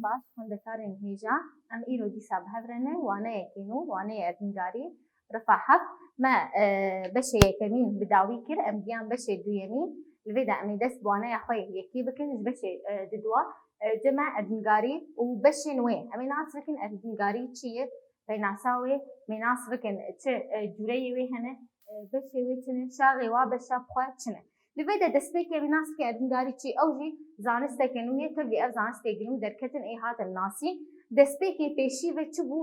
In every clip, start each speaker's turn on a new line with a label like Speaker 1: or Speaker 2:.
Speaker 1: باش خوندەکارên hêja em îro dîsa bi hev re ne waneyekê nû waneyê erdingarî rifa heft me beşê yekemîn bi dawî kir em giyan beşê duyemîn li vê de em ê dest bi waneya xwe yekî bikin ji beşê di duwa cema erdingarî û beşên wê em ê nas bikin erdingarî çi ye peynasa wê mê nas bikin çi cûreyê wê hene beşê wê çi ne şaxê wa beşa xwe çi ne li vê de destpêkê em ê nas bikin erdingarî çi ew jî zanisteke nû ye tevlî ev zanistê girî derketin ê hatin nasîn destpêkê pêşî ve çi bû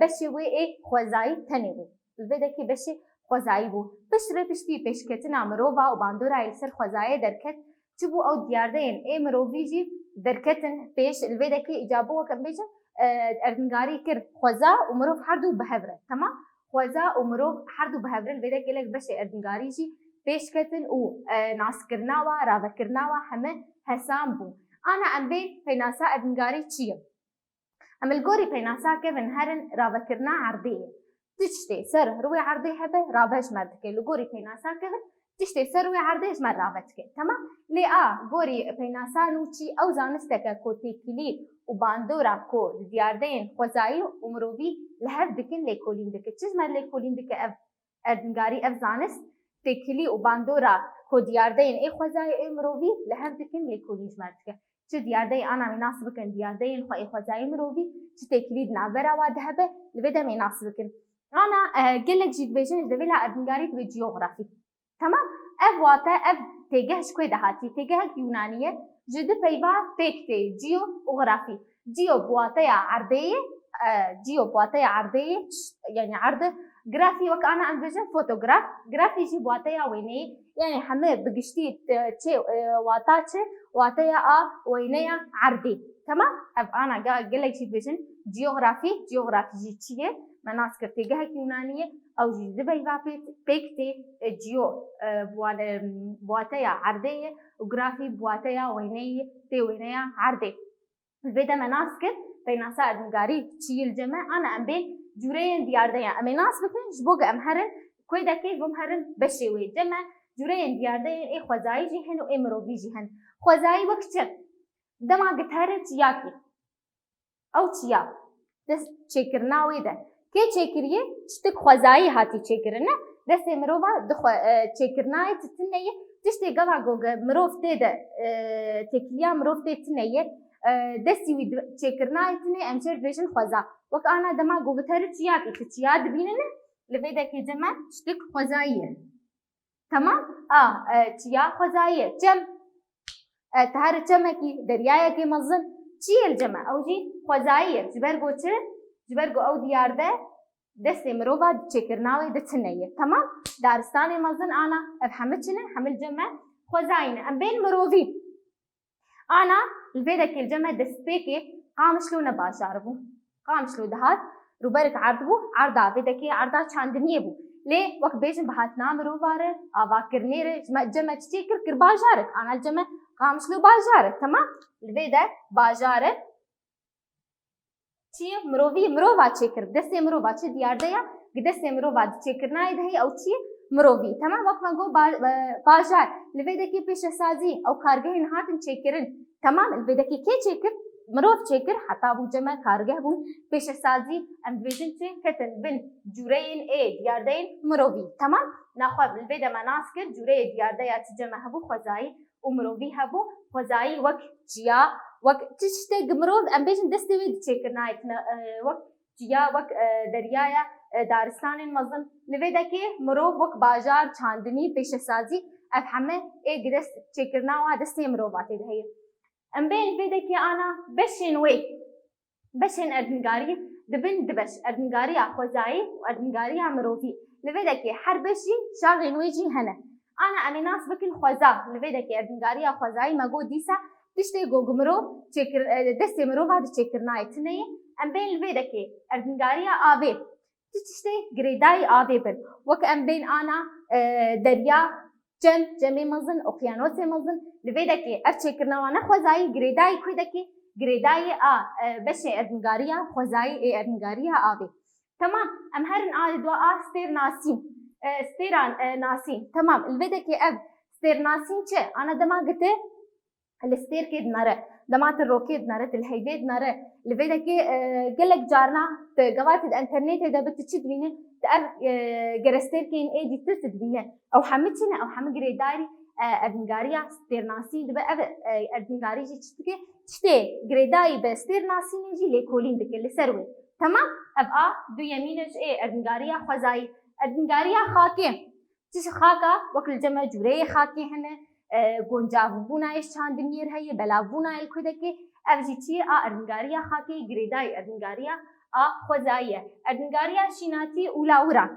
Speaker 1: beşê wê ê xwezayî tenê bû li vê de kê beşê xwezayî bû piştre piştî pêşketina mirova û bandorayê li ser xwezayê derket çi bû ew diyardeyên ê mirovî jî derketin pêş li vê de kê îcabû wek em bêjin erdingarî kir xweza û mirov her du bi hev re temam xweza û mirov her du bi hev re li vê de gelek beşê erdingarî jî pêşketin û naskirina wa ravekirina wa heme hesan bû ana em bê peynasa erdingarî çi ye em li gorî peynasa kevin herin ravekirina erdê ye tiştê ser rûyê erdê hebe ravejmer dike li gorî peynasa kevin tiştê ser rûyê erdê ji me rave dike temam lê a gorî peynasa nû çi ew zanisteke ku têkilî û bandora ku di diyardeyên xwezayî û mirovî li hev dikin lêkolîn dike çi ji me lêkolîn dike ev erdingarî ev zanist têkilî û bandora ku diyardeyên ê xwezayî ê mirovî li hev dikin lêkolîn ji me dike çi diyardeyê ana mê nas bikin diyardeyên xwe ê xwezayî mirovî çi têkilî di navbera wa dihebe li vê de mê nas bikin ana gelek jî dibêjin ji devê la erdingarî dibe ciyografî temam ev wate ev têgeh ji kwê de hatî têgehek Yûnanî ye ji di peyva pêk tê ciyografî ciyo bi wateya erdeyê ciyo bi wateya erdeyê yani erde grafî wek ana em dibêjin fotograf grafî jî bi wateya wêneyê yani heme bi giştî çê wata çi wateya a wêneya erdê temam ev ana gelek jî dibêjin ciyografî jî çi ye me nas kir têgehek Yûnanî ye ew jî di peyva pêk tê ciyo bi wateya erdê ye û grafî bi wateya wêneyê tê wêneya erdê li vê de me nas kir peynasa erdingarî çi ye li ceme ana em bê cûreyên diyardeyan em ê nas bikin ji bo ku em herin kwê de kê bim herin beşê wê ceme cûreyên diyardeyên ê xwezayî jî hin û ê mirovî jî hin xwezayî wek çi dema gitere çiyakî ew çiya dest çêkirina wê de kê çêkiriye tiştek xwezayî hatî çêkirine destê mirova di çêkirinayê tune ye tiştê geva goge mirov tê de têkiliya mirov tê tune ye destî wî çêkirinayê tune em jê dibêjin xweza wek ana dema gogiterî çiyakî tu çiya dibînine li vê de kê ceme tiştek xwezayî ye temam çiya xwezayî ye cem te her çemekî deryayekê mezin çi ye li ceme ew jî xwezayî ye ji ber ku çi ji ber ku ew diyarde destê mirova di çêkirina wê de tune ye temam daristanê mezin ana ev heme çi ne heme li ceme xwezayî ne em bên mirovî ana li vê de kê li ceme destpêkê Qamişlo ne bajar bû Qamişlo dihat rûberek erd bû erda vê de kê erda çandiniyê bû lê wek bêjin bi hatina mirova re avakirinê re ceme çi çêkir kir bajarek ana li ceme Qamişlo bajarek temam li vê de bajarek çi mirovî mirova çêkir destê mirova çi diyardeya destê mirova di çêkirinayê de heye ew çi mirovî temam wek me got bajar li vê de kê pêşesazî ew kargehên hatin çêkirin temam li vê de kê çêkir mirov çêkir heta bû ceme kargeh bûn pêşesazî em dibêjin çi ketin bin cûreyên ê diyardeyên mirovî temam naxwe li vê de me nas kir cûreyê diyardeya çi ceme hebû xwezayî û mirovî hebû xwezayî wek ciya wek tiştê mirov em bêjin destê wê di çêkirinayê tune wek ciya wek deryaya daristanên mezin li vê de kê mirov wek bajar çandinî pêşesazî ev heme ê dest çêkirina wa destê mirova tê de heye em bên li vê de kê ana beşên wê beşên erdingarî dibin di beş erdingariya xwezayî û erdingariya mirovî li vê de kê her beş jî şaxên wê jî hene ana em ê nas bikin xweza li vê de kê erdingariya xwezayî me got dîsa tiştê got mirov destê mirova di çêkirinayê tune ye em bên li vê de kê erdingariya avê tiştê girêdayî avê bin wek em bên ana derya cemê mezin okyanosê mezin li vê de kê ev çêkirina wan ne xwezayî girêdayî kwê de kê girêdayî a beşê erdingariya xwezayî ê erdingariya avê temam em herin a li dua a stêr nasîn stêra nasîn temam li vê de kê ev stêr nasîn çi ana dema gite li stêrkê dinare دمات الروكيد نارت الهيديد نارة لفيدا كي قلك جارنا قوات الانترنت إذا بتشد بينه تأر جرستير كين إيه دي ترتد بينه أو حمتنا أو حم جريداري أدنجاريا ستيرناسي دب أدنجاري جي تشتي جريداي بستيرناسي نجي لكولين دك اللي سروي تمام أبقى دو يمينج إيه أدنجاريا خزاي أدنجاريا خاكي تش خاكا وكل جمع جوري خاكي هنا گونجاو بونایش چند دنیر هی بلا بونای کده که افجیتی أدنجاريا خاكي جريداي أدنجاريا خزایه أدنجاريا شیناتی اولاورا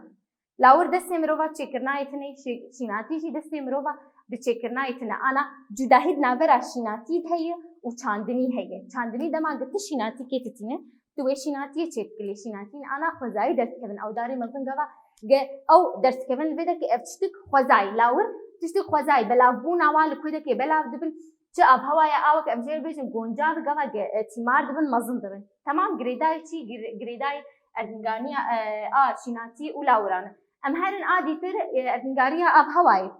Speaker 1: لاور دست مروفا چکرنایتنی شیناتی چی دست مروفا بچکرنایتنه أنا جداهد نبرا شیناتی هی و چندنی هی چندنی دما قلت شیناتی که تتینه تو شیناتی چکلی شیناتی أنا خزای درس کبن أو داری ممکن جوا أو درس كمان الفيدا كي أفتشتك خزاي لاور تشتك خزاي بلا بونا والك كده كي بلا دبن شو أب هوايا أوك أمجير بيجن جونجار جوا تيمار دبن مزن دبن تمام جريداي شي جريداي أدنجانيا شيناتي ولاوران أم هرن ديتر أدنجاريا أب هواي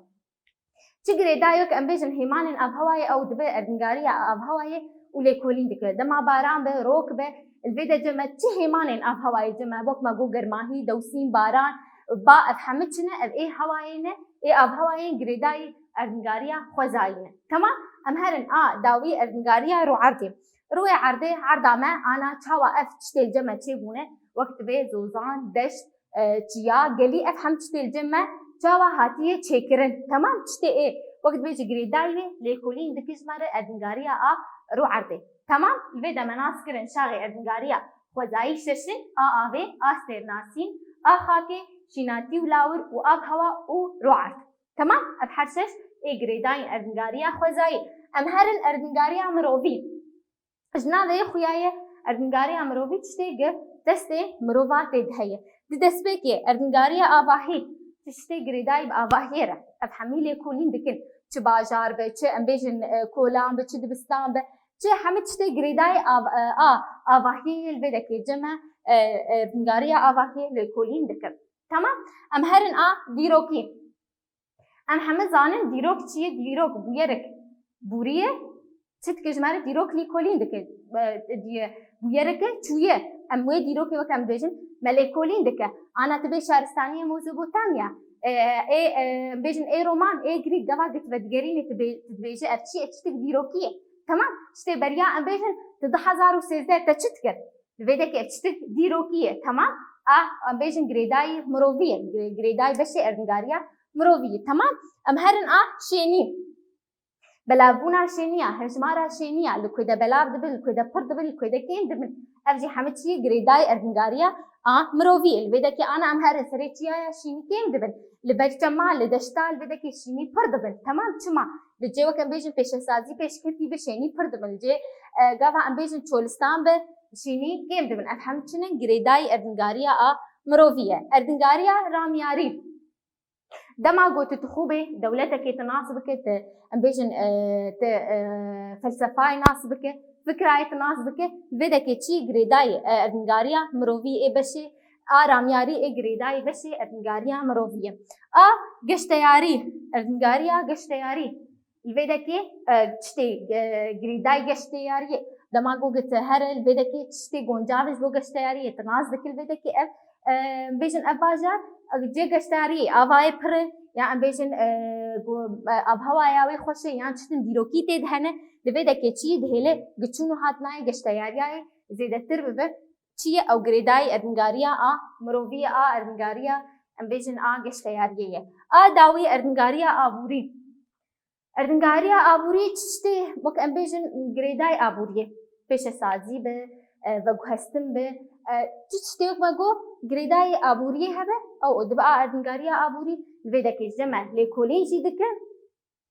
Speaker 1: شي جريدايك أم بيجن هيمان أب هواي أو دب أدنجاريا أب هواي وليكولين دك دما باران به روك به الفيدا جمع شي هيمان أب هواي جمع بوك ما جو جرماهي دوسين باران با افهمتنا اب ايه هواينا ايه اب هواين جريداي أدنجاريا خزاينا تمام ام هرن داوي أدنجاريا رو عرضي روي عرضا ما انا تشاوا افتشتي الجمع تشيبونه وقت بي زوزان دشت تشيا قلي افهم تشتي الجمع تشاوا هاتيه تشيكرن تمام تشتي ايه وقت بيجي جريداي ليكولين دكيش مره أدنجاريا رو عرضي تمام الفيدا مناسكرن شاغي أدنجاريا خزاي ششن آوي استرناسين خاكي شيناتي ولاور وآب هوا وروعات تمام أبحرشش إيه جريداين أدنجاريا خزاي أم هرن أدنجاريا مروفي أجنا ذي خويايا أدنجاريا مروفي تشتيج دستي مروفات دهية دي دسبكي أدنجاريا آباهي تشتي جريداي بآباهيرة أبحميلي كولين دكين تباجار به تش أمبيجن كولان به تش دبستان به تش حمد تشتي جريداي آباهي البدكي جمع أدنجاريا آباهي لكولين دكين تمام ام هرن ديروكي ام حمد زانن ديروك چیه ديروك بويرك بوريه چت کجمار ديروك ليكولين دك بويرك چويه ام وي ديروك وكم بيجن ملكولين دك انا تبي شهرستانيه موزوبوتاميا اي بيجن اي رومان اي جريك دوا قت بدگرين تبيجي اتشي اتشتك ديروكيه تمام شتي بريا ام بيجن 2013 تشتكر بدك اتشتك ديروكيه تمام بيجن جريداي مروفية جريداي بشي أدنجاريا مروفية تمام أم هرن شيني بلابونا شينيا هرشمارا شينيا لكودا بلاب دبل لكودا بر دبل لكودا كين دبل أفجي حمتشي جريداي أدنجاريا مروفية البدا كي أنا أم هرن سريتشيا شيني كين دبل لبجتما لدشتا البدا كي شيني بر دبل تمام تما بجيوا كان بيجن بيش سازي بيش كتي بشيني بر دبل جي قاوا أم بيجن تشولستان به شيني كيم دبن أفهمتشن جريداي أدنجاريا مروفية أدنجاريا رامياري دما قلت تخوبي دولتك تناسبك أمبيجن فلسفة يناسبك فكرة يتناسبك بدك تشي جريداي أدنجاريا مروفية بشي رامياري جريداي بشي أدنجاريا مروفية قشتياري أدنجاريا قشتياري بدك تشتي جريداي قشتياري دما قلت هرل بدك تشتي جونجافش بو قشتياري يتناسبك بدك بيجن أباجا جي قشتياري أباي بر يعني بيجن أبهوايا خوشي يعني تشتن ديروكي تدهنه لبدك تشي دهله قتشونو هاتناي قشتياري زيدتر بب تشي أو جريداي أدنجاريا مروفية أدنجاريا بيجن قشتيارية داوي أدنجاريا أبوري أدنجاريا أبوري تشتي بك أمبيجن جريداي أبوري بيش سازي به وجهستم به تشتي بك ماجو جريداي أبوري هذا أو دبقى أدنجاريا أبوري الفيدا كيجمع لكوليجي دكه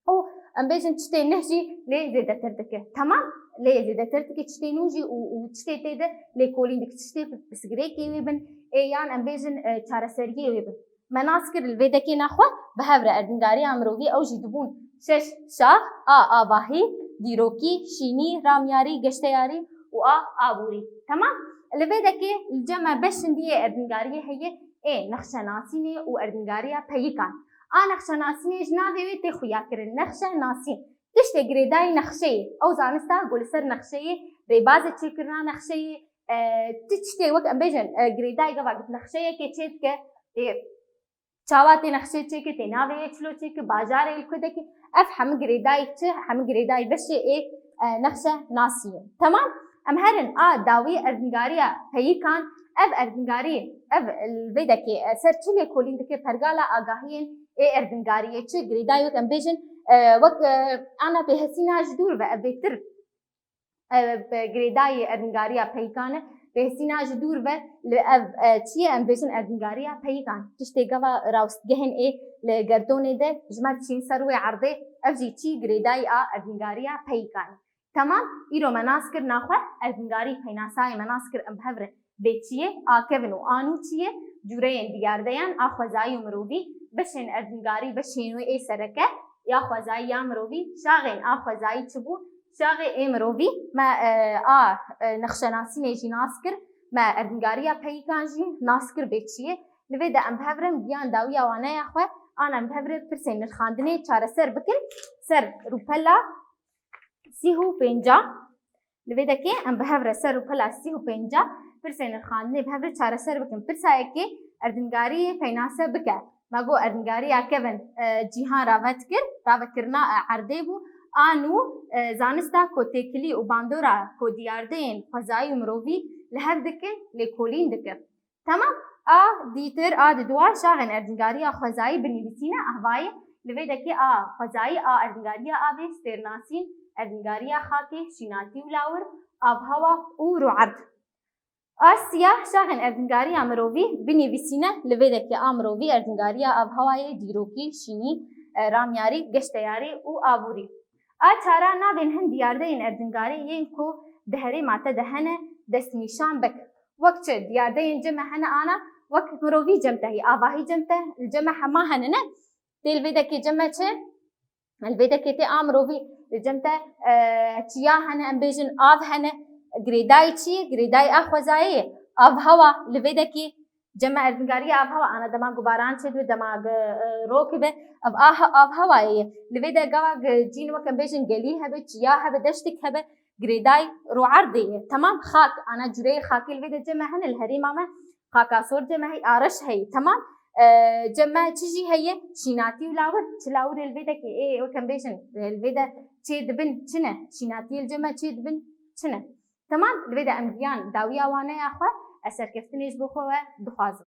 Speaker 1: أو أمبيجن تشتي نهجي لزيدا تردكه تمام لزيدا تردكه تشتي نوجي وتشتي تيدا لكولين دك تشتي بسجريكي ويبن يعني أمبيجن تارسرية ويبن مناسكر الفيدا كي نخوة بهبرة أدنجاريا أمروي أو جدبون شش شاه آباهي ديروكي شيني رامياري قشتياري آبوري تمام الفيدا كي الجمع بشندية أدنجارية هي نخشة ناسيني وأدنجاريا بيكان نخشة ناسيني جنابي ويتي خويا كرن نخشة ناسين تشتي جريداي نخشية أو زانستا قول سر نخشية ريبازة تشكرنا نخشية تشتي وقت أمبيجن جريداي قبعد نخشية كتشيت ك چاواتي نخشية تشكي تناوي تشلو تشكي بازار الكده كي أفهم جريداي تش هم جريداي بس إيه نخشة ناسية تمام أم هرن داوي أردنغاريا هي كان أردنغاري الفيدا كي سرچلي كولين دكي فرقالا آگاهين إيه أردنغارية تش جريداي وقت أمبيجن وقت أنا بهسينا جدور وأبيتر بجريداي أردنغاريا بيكانه بهسينا جدور لأب تشي أمبيجن أردنغاريا بيكان تشتي قوا راوست جهن إيه لجردوني ده جمال تشين سروي عرضه أفجي تشي جريداي أردنغاريا بيكان تمام إيرو مناسكر ناخوة أردنغاري بيناساي مناسكر أمبهفر بيتشيه كيفنو آنو تشيه جورين ديارديان خوزاي ومروبي بشين أردنغاري بشينوي إيه سركة يا خوزاي يا مروبي شاغين خوزاي تشبو شاغي إيه مروبي ما نخشناسي نيجي ناسكر ما أردنغاريا بيكانجي ناسكر بيتشيه لبدا أمبهفرم بيان داويا وانا يا أخوة أنا أمبهفر برسين الخاندني چارة سر بكن سر روبلا سيهو بينجا لبدا كي أمبهفر سر روبلا سيهو بينجا برسين الخاندني بهفر چارة سر بكن برسا اكي أردنغاري فيناسة بكا ماغو أردنغاري كيفن جيهان راوت كرنا عرديبو آنو زانستا كو تيكلي و باندورا كو دياردين خوزاي ومروبي لهر دكن لكولين دكن تمام ديتر ددوا شاغن أردنغاريا خوزاي بنيبسينا أهواي لبدا كي خوزاي أردنغاريا آبي ستيرناسين أردنغاريا خاكي شيناتي ولاور آبهوا ورعد آسيا شاغن أردنغاريا مروبي بنيبسينا لبدا كي مروبي أردنغاريا آبهواي ديروكي شيني رامياري گشتياري و آبوري چارا نابين هن دياردين أردنغاري ينكو دهري ماتا دهنه دسنيشان بك وقت دياردين جمع هنا أنا وقت مروفي جمتهي آباهي جمته الجمع حما هننا تيل بيدا كي جمع چه البيدا كي تي مروفي جمته چيا هنه امبيجن آب هنه گريداي چي گريداي خوزاي آب هوا لبيدا كي جمع أردنغاريا آب هوا أنا دماغ باران شد و دماغ روكبه آب هواي لبيدا قوا جين وكم بيجن قلي هبه چيا هبه دشتك هبه گريداي رو عرضي تمام خاك أنا جري خاكي لبيدا جمع هن الهري ماما خاكا صور جمع هي آرش هي تمام جمع تجي هي شيناتي ولاور تلاور البيدا كي إيه وكم بيجن البيدا تشيد بن شنه شيناتي الجمع تشيد بن شنه تمام لبيدا أمديان داويا وانا يا أخوة أسر كفتنيش بخوة دخازم